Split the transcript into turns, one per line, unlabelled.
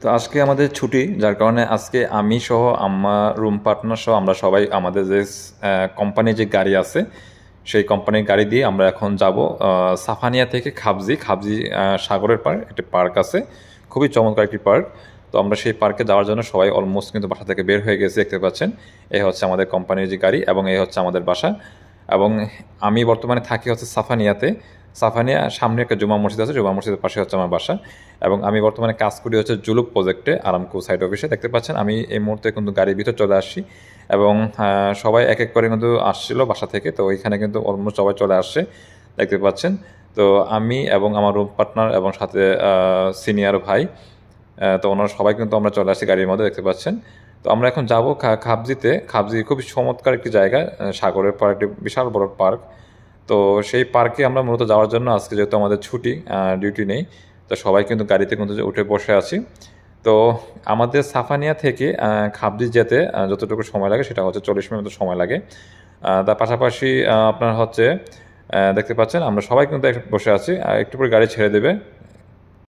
তো আজকে আমাদের ছুটি, যার কারণে আজকে আমি সহ আমার রুম পার্টনার সহ আমরা সবাই আমাদের যে কোম্পানির যে গাড়ি আছে সেই কোম্পানির গাড়ি দিয়ে আমরা এখন যাব সাফানিয়া থেকে খাবজি খাবজি সাগরের পার একটি পার্ক আছে, খুবই চমৎকার একটি পার্ক। তো আমরা সেই পার্কে যাওয়ার জন্য সবাই অলমোস্ট কিন্তু বাসা থেকে বের হয়ে গেছি, দেখতে পাচ্ছেন। এই হচ্ছে আমাদের কোম্পানির যে গাড়ি এবং এই হচ্ছে আমাদের বাসা। এবং আমি বর্তমানে থাকি হচ্ছে সাফানিয়াতে। সাফানিয়া সামনে একটা জুমা মসজিদ আছে, জুমা মসজিদের পাশে হচ্ছে আমার বাসা। এবং আমি বর্তমানে কাজ করি হচ্ছে জুলুক প্রজেক্টে, আরামকো সাইড অফিসে। দেখতে পাচ্ছেন আমি এই মুহূর্তে কিন্তু গাড়ির ভিতর চলে আসছি এবং সবাই এক এক করে কিন্তু আসছিল বাসা থেকে। তো ওইখানে কিন্তু অলমোস্ট সবাই চলে আসছে, দেখতে পাচ্ছেন। তো আমি এবং আমার রুম পার্টনার এবং সাথে সিনিয়র ভাই, তো ওনারা সবাই কিন্তু আমরা চলে আসছি গাড়ির মধ্যে, দেখতে পাচ্ছেন। তো আমরা এখন যাব খাবজিতে। খাবজি খুবই চমৎকার একটি জায়গা, সাগরের পার, একটি বিশাল বড় পার্ক। তো সেই পার্কে আমরা মূলত যাওয়ার জন্য আজকে যেহেতু আমাদের ছুটি, ডিউটি নেই, তো সবাই কিন্তু গাড়িতে কিন্তু উঠে বসে আছি। তো আমাদের সাফানিয়া থেকে খাবজি যেতে যতটুকু সময় লাগে সেটা হচ্ছে 40 মিনিট মতো সময় লাগে। তার পাশাপাশি আপনার হচ্ছে দেখতে পাচ্ছেন আমরা সবাই কিন্তু বসে আছি, একটু পরে গাড়ি ছেড়ে দেবে।